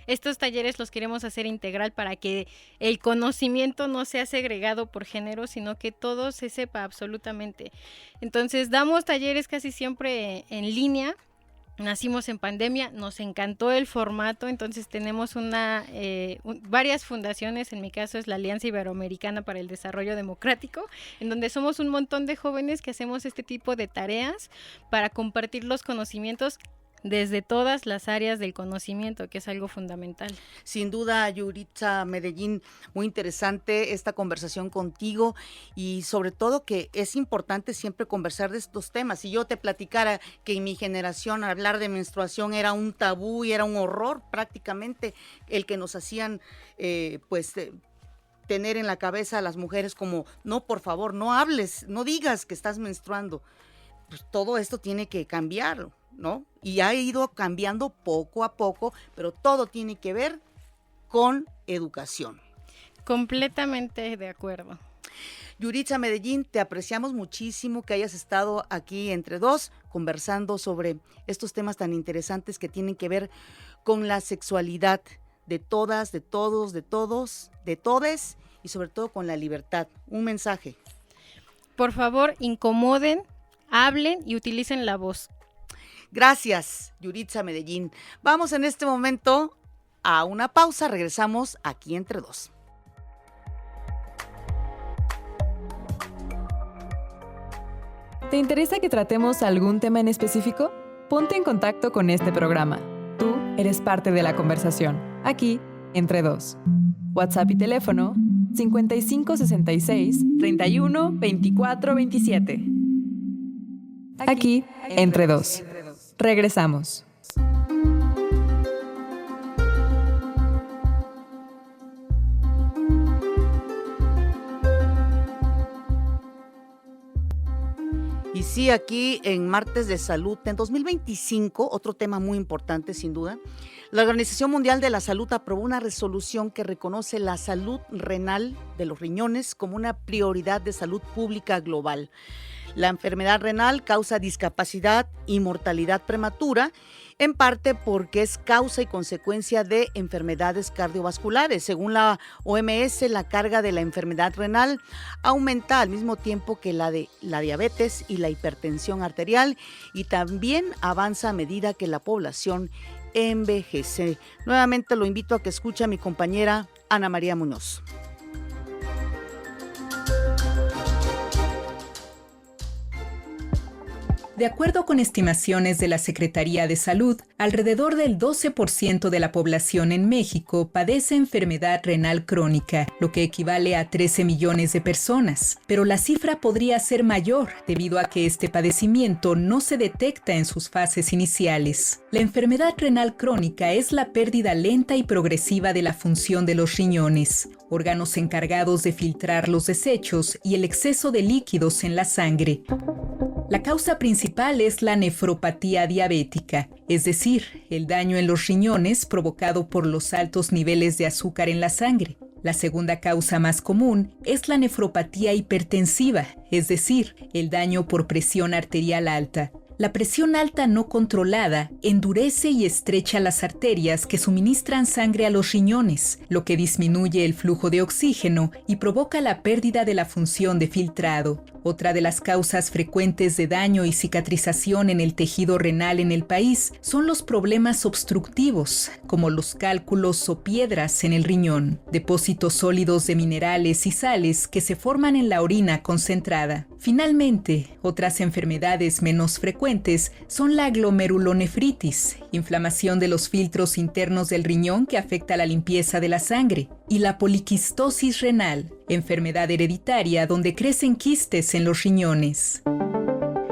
Estos talleres los queremos hacer integral para que el conocimiento no sea segregado por género, sino que todo se sepa absolutamente. Entonces damos talleres casi siempre en línea. Nacimos en pandemia, nos encantó el formato, entonces tenemos varias fundaciones, en mi caso es la Alianza Iberoamericana para el Desarrollo Democrático, en donde somos un montón de jóvenes que hacemos este tipo de tareas para compartir los conocimientos desde todas las áreas del conocimiento, que es algo fundamental.
Sin duda, Yuritza Medellín, muy interesante esta conversación contigo y sobre todo que es importante siempre conversar de estos temas. Si yo te platicara que en mi generación hablar de menstruación era un tabú y era un horror prácticamente el que nos hacían tener en la cabeza a las mujeres como, no, por favor, no hables, no digas que estás menstruando. Pues todo esto tiene que cambiar, ¿no? Y ha ido cambiando poco a poco, pero todo tiene que ver con educación.
Completamente de acuerdo.
Yuritza Medellín, te apreciamos muchísimo que hayas estado aquí entre dos conversando sobre estos temas tan interesantes que tienen que ver con la sexualidad de todas, de todos, de todos, de todes y sobre todo con la libertad. Un mensaje.
Por favor, incomoden hablen y utilicen la voz.
Gracias, Yuritza Medellín. Vamos en este momento a una pausa, regresamos aquí entre dos.
¿Te interesa que tratemos algún tema en específico? Ponte en contacto con este programa. Tú eres parte de la conversación, aquí entre dos. WhatsApp y teléfono 5566 31 24 27. Aquí entre dos. Regresamos.
Y sí, aquí en Martes de Salud, en 2025, otro tema muy importante sin duda, la Organización Mundial de la Salud aprobó una resolución que reconoce la salud renal de los riñones como una prioridad de salud pública global. La enfermedad renal causa discapacidad y mortalidad prematura, en parte porque es causa y consecuencia de enfermedades cardiovasculares. Según la OMS, la carga de la enfermedad renal aumenta al mismo tiempo que la de la diabetes y la hipertensión arterial, y también avanza a medida que la población envejece. Nuevamente lo invito a que escuche a mi compañera Ana María Muñoz.
De acuerdo con estimaciones de la Secretaría de Salud, alrededor del 12% de la población en México padece enfermedad renal crónica, lo que equivale a 13 millones de personas. Pero la cifra podría ser mayor debido a que este padecimiento no se detecta en sus fases iniciales. La enfermedad renal crónica es la pérdida lenta y progresiva de la función de los riñones, órganos encargados de filtrar los desechos y el exceso de líquidos en la sangre. La causa principal es la nefropatía diabética, es decir, el daño en los riñones provocado por los altos niveles de azúcar en la sangre. La segunda causa más común es la nefropatía hipertensiva, es decir, el daño por presión arterial alta. La presión alta no controlada endurece y estrecha las arterias que suministran sangre a los riñones, lo que disminuye el flujo de oxígeno y provoca la pérdida de la función de filtrado. Otra de las causas frecuentes de daño y cicatrización en el tejido renal en el país son los problemas obstructivos, como los cálculos o piedras en el riñón, depósitos sólidos de minerales y sales que se forman en la orina concentrada. Finalmente, otras enfermedades menos frecuentes son la glomerulonefritis, inflamación de los filtros internos del riñón que afecta la limpieza de la sangre, y la poliquistosis renal, enfermedad hereditaria donde crecen quistes en los riñones.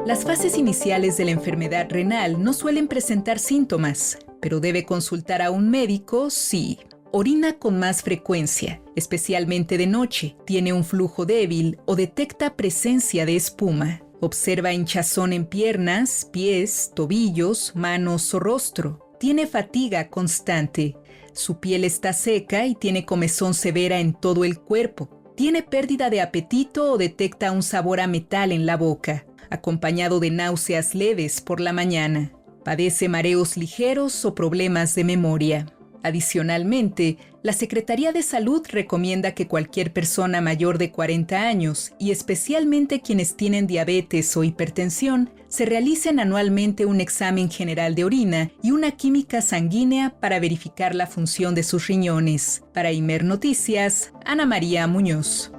Las fases iniciales de la enfermedad renal no suelen presentar síntomas, pero debe consultar a un médico si orina con más frecuencia, especialmente de noche, tiene un flujo débil o detecta presencia de espuma. Observa hinchazón en piernas, pies, tobillos, manos o rostro. Tiene fatiga constante. Su piel está seca y tiene comezón severa en todo el cuerpo. Tiene pérdida de apetito o detecta un sabor a metal en la boca, acompañado de náuseas leves por la mañana. Padece mareos ligeros o problemas de memoria. Adicionalmente, la Secretaría de Salud recomienda que cualquier persona mayor de 40 años, y especialmente quienes tienen diabetes o hipertensión, se realicen anualmente un examen general de orina y una química sanguínea para verificar la función de sus riñones. Para Imer Noticias, Ana María Muñoz.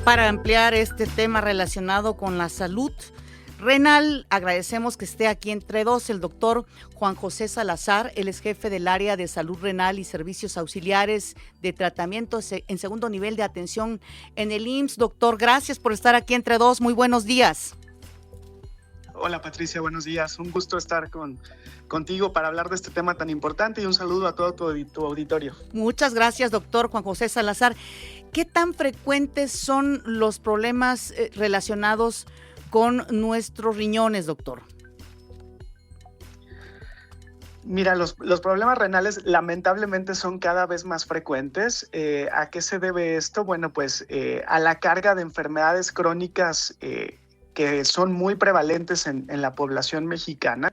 Para ampliar este tema relacionado con la salud renal, agradecemos que esté aquí entre dos el doctor Juan José Salazar. Él es jefe del área de salud renal y servicios auxiliares de tratamiento en segundo nivel de atención en el IMSS. Doctor, gracias por estar aquí entre dos. Muy buenos días.
Hola Patricia, buenos días. Un gusto estar contigo para hablar de este tema tan importante y un saludo a todo tu auditorio.
Muchas gracias, doctor Juan José Salazar. ¿Qué tan frecuentes son los problemas relacionados con nuestros riñones, doctor?
Mira, los problemas renales lamentablemente son cada vez más frecuentes. ¿A qué se debe esto? Bueno, pues a la carga de enfermedades crónicas que son muy prevalentes en la población mexicana.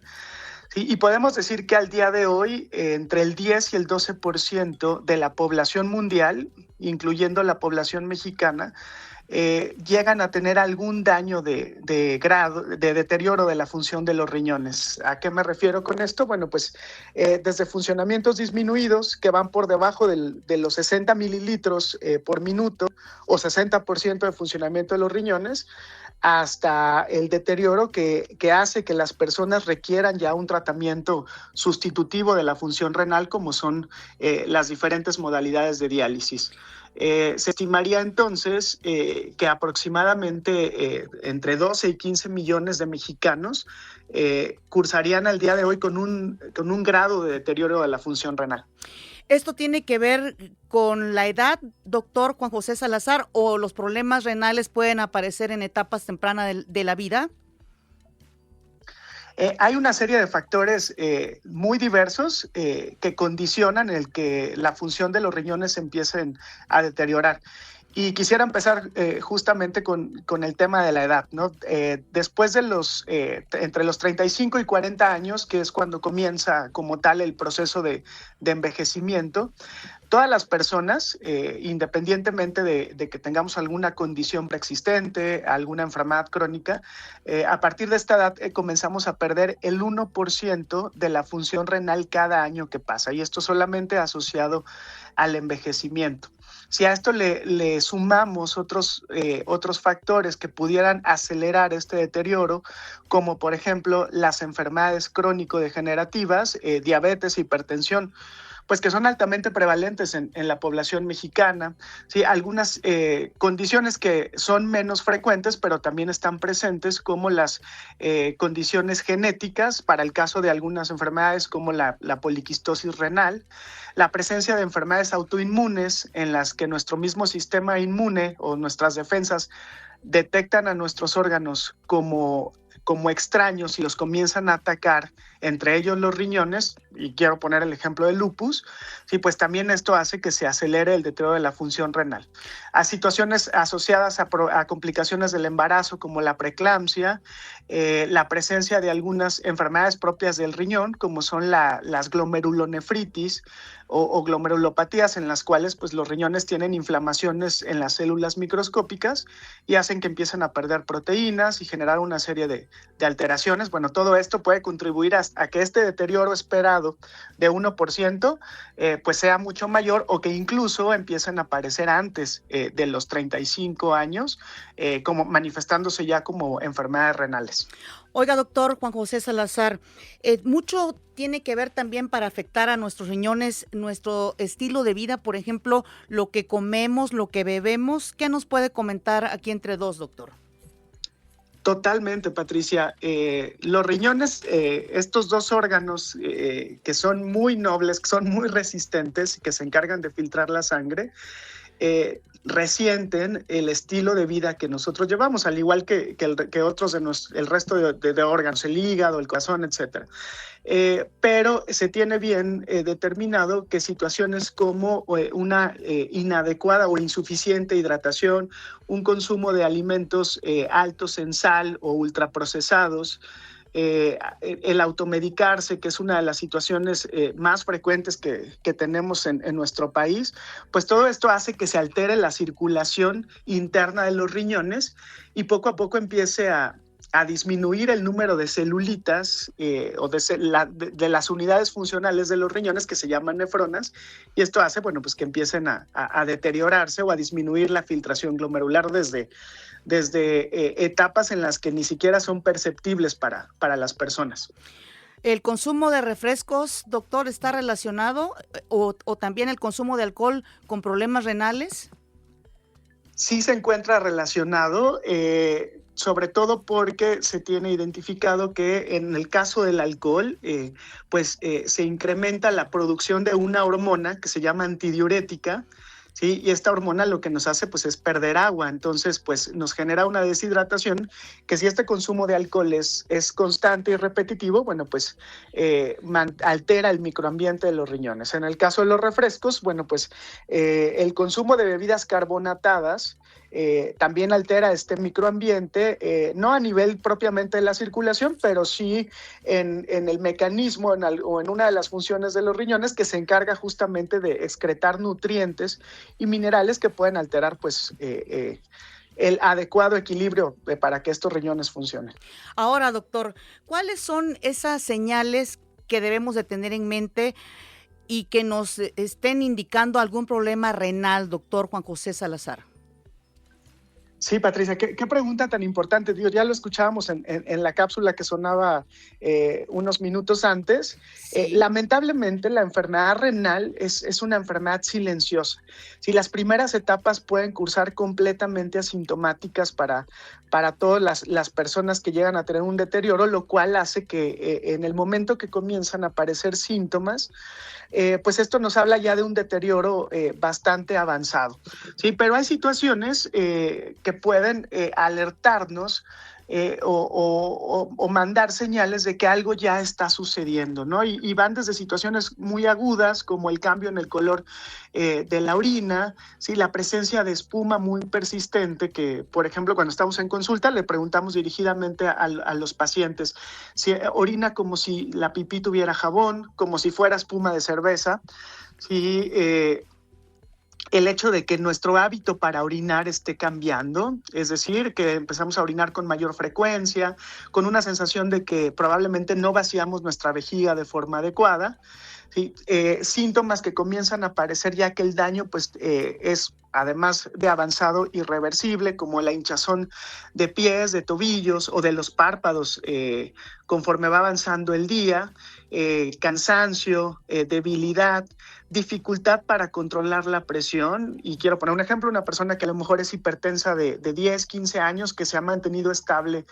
Sí, y podemos decir que al día de hoy, entre el 10 y el 12% de la población mundial, incluyendo la población mexicana, llegan a tener algún daño de grado, de deterioro de la función de los riñones. ¿A qué me refiero con esto? Bueno, pues desde funcionamientos disminuidos que van por debajo de los 60 mililitros por minuto o 60% de funcionamiento de los riñones, hasta el deterioro que hace que las personas requieran ya un tratamiento sustitutivo de la función renal, como son las diferentes modalidades de diálisis. Se estimaría entonces que aproximadamente entre 12 y 15 millones de mexicanos cursarían al día de hoy con un grado de deterioro de la función renal.
¿Esto tiene que ver con la edad, doctor Juan José Salazar, o los problemas renales pueden aparecer en etapas tempranas de la vida?
Hay una serie de factores muy diversos que condicionan el que la función de los riñones empiecen a deteriorar. Y quisiera empezar justamente con el tema de la edad, ¿no? Después de entre los 35 y 40 años, que es cuando comienza como tal el proceso de envejecimiento, todas las personas, independientemente de que tengamos alguna condición preexistente, alguna enfermedad crónica, a partir de esta edad comenzamos a perder el 1% de la función renal cada año que pasa, y esto solamente asociado al envejecimiento. Si a esto le sumamos otros factores que pudieran acelerar este deterioro, como por ejemplo las enfermedades crónico-degenerativas, diabetes, hipertensión, pues que son altamente prevalentes en la población mexicana, ¿sí? Algunas condiciones que son menos frecuentes, pero también están presentes, como las condiciones genéticas, para el caso de algunas enfermedades como la poliquistosis renal, la presencia de enfermedades autoinmunes en las que nuestro mismo sistema inmune o nuestras defensas detectan a nuestros órganos como extraños y los comienzan a atacar, entre ellos los riñones, y quiero poner el ejemplo del lupus, sí, pues también esto hace que se acelere el deterioro de la función renal. A situaciones asociadas a complicaciones del embarazo, como la preeclampsia, la presencia de algunas enfermedades propias del riñón, como son las glomerulonefritis o glomerulopatías, en las cuales pues, los riñones tienen inflamaciones en las células microscópicas y hacen que empiecen a perder proteínas y generar una serie de alteraciones. Bueno, todo esto puede contribuir a que este deterioro esperado de 1% pues sea mucho mayor, o que incluso empiecen a aparecer antes de los 35 años, como manifestándose ya como enfermedades renales.
Oiga, doctor Juan José Salazar, mucho tiene que ver también para afectar a nuestros riñones, nuestro estilo de vida, por ejemplo, lo que comemos, lo que bebemos. ¿Qué nos puede comentar aquí entre dos, doctor?
Totalmente, Patricia. Los riñones, estos dos órganos que son muy nobles, que son muy resistentes y que se encargan de filtrar la sangre, resienten el estilo de vida que nosotros llevamos, al igual que otros el resto de órganos, el hígado, el corazón, etcétera. Pero se tiene bien determinado que situaciones como una inadecuada o insuficiente hidratación, un consumo de alimentos altos en sal o ultraprocesados, el automedicarse, que es una de las situaciones más frecuentes que tenemos en nuestro país, pues todo esto hace que se altere la circulación interna de los riñones y poco a poco empiece a disminuir el número de celulitas o de las unidades funcionales de los riñones, que se llaman nefronas, y esto hace, bueno, pues que empiecen a deteriorarse o a disminuir la filtración glomerular desde etapas en las que ni siquiera son perceptibles para las personas.
¿El consumo de refrescos, doctor, está relacionado o también el consumo de alcohol con problemas renales?
Sí se encuentra relacionado, sobre todo porque se tiene identificado que en el caso del alcohol, se incrementa la producción de una hormona que se llama antidiurética, ¿sí? Y esta hormona lo que nos hace pues es perder agua, entonces pues nos genera una deshidratación que si este consumo de alcohol es constante y repetitivo, bueno pues altera el microambiente de los riñones. En el caso de los refrescos, bueno pues el consumo de bebidas carbonatadas también altera este microambiente, no a nivel propiamente de la circulación, pero sí en el mecanismo o en una de las funciones de los riñones que se encarga justamente de excretar nutrientes y minerales que pueden alterar pues el adecuado equilibrio para que estos riñones funcionen.
Ahora, doctor, ¿cuáles son esas señales que debemos de tener en mente y que nos estén indicando algún problema renal, doctor Juan José Salazar?
Sí, Patricia, qué pregunta tan importante. Dios, ya lo escuchábamos en la cápsula que sonaba unos minutos antes. Sí. Lamentablemente, la enfermedad renal es una enfermedad silenciosa. Sí, las primeras etapas pueden cursar completamente asintomáticas para todas las personas que llegan a tener un deterioro, lo cual hace que en el momento que comienzan a aparecer síntomas, pues esto nos habla ya de un deterioro bastante avanzado. Sí, pero hay situaciones que pueden alertarnos o mandar señales de que algo ya está sucediendo, ¿no? Y van desde situaciones muy agudas como el cambio en el color de la orina, ¿sí? La presencia de espuma muy persistente que, por ejemplo, cuando estamos en consulta le preguntamos dirigidamente a los pacientes si orina como si la pipí tuviera jabón, como si fuera espuma de cerveza, ¿sí? El hecho de que nuestro hábito para orinar esté cambiando, es decir, que empezamos a orinar con mayor frecuencia, con una sensación de que probablemente no vaciamos nuestra vejiga de forma adecuada, ¿sí? Síntomas que comienzan a aparecer ya que el daño pues, es, además de avanzado, irreversible, como la hinchazón de pies, de tobillos o de los párpados conforme va avanzando el día, cansancio, debilidad, dificultad para controlar la presión. Y quiero poner un ejemplo, una persona que a lo mejor es hipertensa de 10, 15 años, que se ha mantenido estable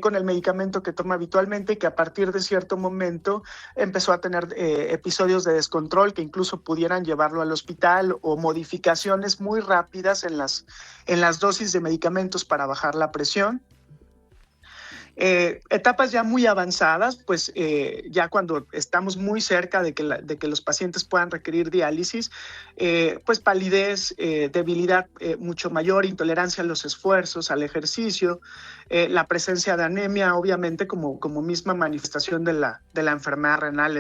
con el medicamento que toma habitualmente y que a partir de cierto momento empezó a tener episodios de descontrol que incluso pudieran llevarlo al hospital, o modificaciones muy rápidas en las dosis de medicamentos para bajar la presión. Etapas ya muy avanzadas, pues ya cuando estamos muy cerca de que los pacientes puedan requerir diálisis, pues palidez, debilidad mucho mayor, intolerancia a los esfuerzos, al ejercicio, la presencia de anemia, obviamente como misma manifestación de la enfermedad renal,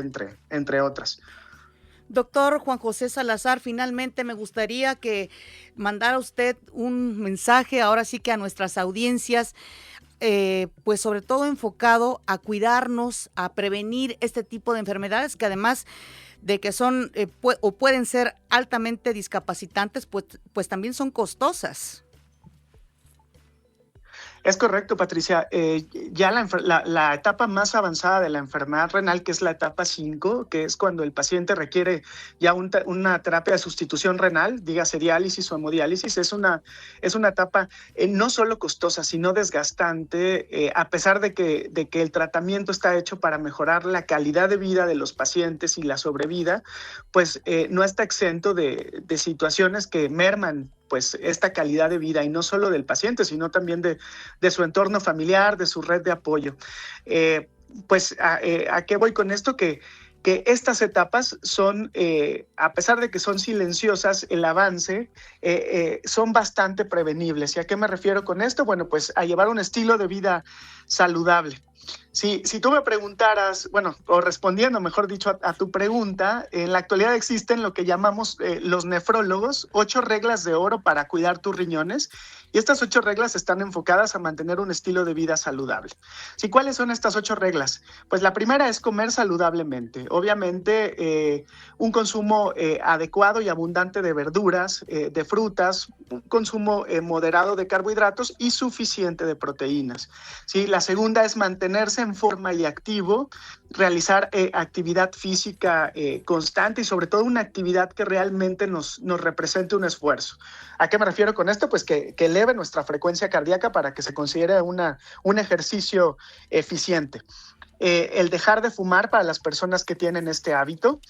entre otras.
Doctor Juan José Salazar, finalmente me gustaría que mandara usted un mensaje, ahora sí que a nuestras audiencias, pues sobre todo enfocado a cuidarnos, a prevenir este tipo de enfermedades que además de que son o pueden ser altamente discapacitantes, pues también son costosas.
Es correcto, Patricia. Ya la etapa más avanzada de la enfermedad renal, que es la etapa 5, que es cuando el paciente requiere ya una terapia de sustitución renal, dígase diálisis o hemodiálisis, es una etapa no solo costosa, sino desgastante, a pesar de que el tratamiento está hecho para mejorar la calidad de vida de los pacientes y la sobrevida, pues no está exento de situaciones que merman pues esta calidad de vida, y no solo del paciente, sino también de su entorno familiar, de su red de apoyo. ¿A qué voy con esto? Que estas etapas son, a pesar de que son silenciosas, el avance, son bastante prevenibles. ¿Y a qué me refiero con esto? Bueno, pues a llevar un estilo de vida saludable. Si tú me preguntaras, o respondiendo, mejor dicho, a tu pregunta, en la actualidad existen lo que llamamos los nefrólogos, 8 reglas de oro para cuidar tus riñones, y estas 8 reglas están enfocadas a mantener un estilo de vida saludable. ¿Cuáles son estas 8 reglas? Pues la primera es comer saludablemente. Obviamente, un consumo adecuado y abundante de verduras, de frutas, un consumo moderado de carbohidratos y suficiente de proteínas. ¿Sí? La segunda es mantenerse en forma y activo, realizar actividad física constante y sobre todo una actividad que realmente nos represente un esfuerzo. ¿A qué me refiero con esto? Pues que eleve nuestra frecuencia cardíaca para que se considere un ejercicio eficiente. El dejar de fumar para las personas que tienen este hábito.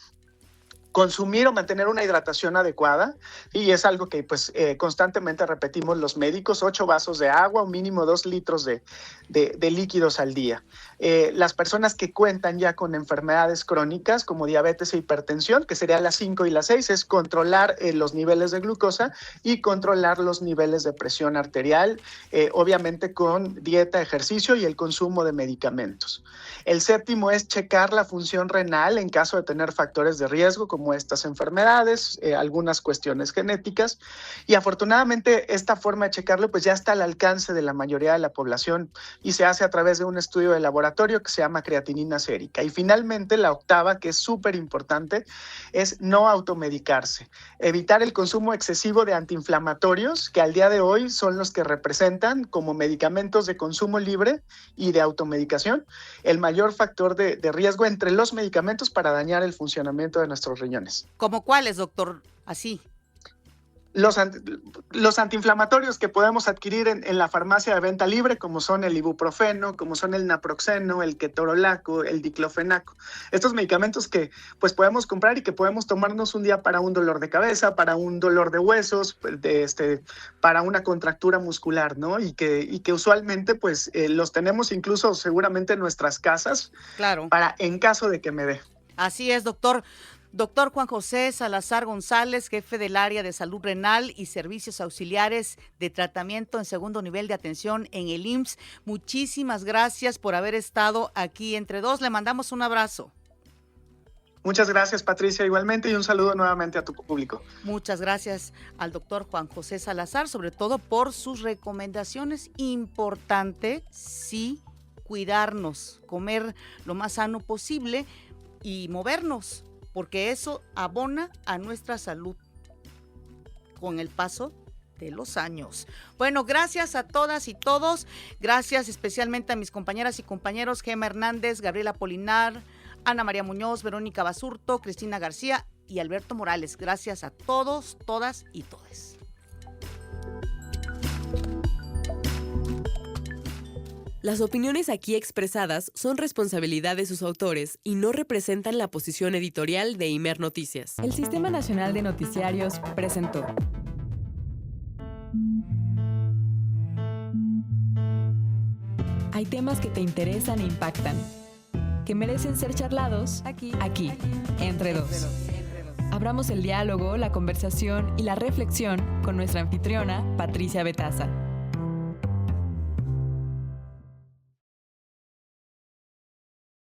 consumir o mantener una hidratación adecuada, y es algo que pues constantemente repetimos los médicos: 8 vasos de agua o mínimo 2 litros de líquidos al día. Las personas que cuentan ya con enfermedades crónicas como diabetes e hipertensión, que serían las 5 y las 6, es controlar los niveles de glucosa y controlar los niveles de presión arterial, obviamente con dieta, ejercicio y el consumo de medicamentos. El séptimo es checar la función renal en caso de tener factores de riesgo como estas enfermedades, algunas cuestiones genéticas, y afortunadamente esta forma de checarlo pues ya está al alcance de la mayoría de la población y se hace a través de un estudio de laboratorio que se llama creatinina sérica. Y finalmente la octava, que es súper importante, es no automedicarse, evitar el consumo excesivo de antiinflamatorios, que al día de hoy son los que representan como medicamentos de consumo libre y de automedicación el mayor factor de riesgo entre los medicamentos para dañar el funcionamiento de nuestros riñones.
¿Cómo cuáles, doctor? Así.
Los antiinflamatorios que podemos adquirir en la farmacia de venta libre, como son el ibuprofeno, como son el naproxeno, el ketorolaco, el diclofenaco. Estos medicamentos que pues podemos comprar y que podemos tomarnos un día para un dolor de cabeza, para un dolor de huesos, para una contractura muscular, ¿no? Y que usualmente pues los tenemos incluso seguramente en nuestras casas,
claro,
para en caso de que me dé.
Así es, doctor. Doctor Juan José Salazar González, jefe del área de salud renal y servicios auxiliares de tratamiento en segundo nivel de atención en el IMSS, muchísimas gracias por haber estado aquí entre dos. Le mandamos un abrazo.
Muchas gracias, Patricia, igualmente, y un saludo nuevamente a tu público.
Muchas gracias al doctor Juan José Salazar, sobre todo por sus recomendaciones. Importante, sí, cuidarnos, comer lo más sano posible y movernos, porque eso abona a nuestra salud con el paso de los años. Bueno, gracias a todas y todos, gracias especialmente a mis compañeras y compañeros Gema Hernández, Gabriela Polinar, Ana María Muñoz, Verónica Basurto, Cristina García y Alberto Morales. Gracias a todos, todas y todes.
Las opiniones aquí expresadas son responsabilidad de sus autores y no representan la posición editorial de Imer Noticias.
El Sistema Nacional de Noticiarios presentó Hay temas que te interesan e impactan, que merecen ser charlados aquí, entre dos. Abramos el diálogo, la conversación y la reflexión con nuestra anfitriona, Patricia Betaza.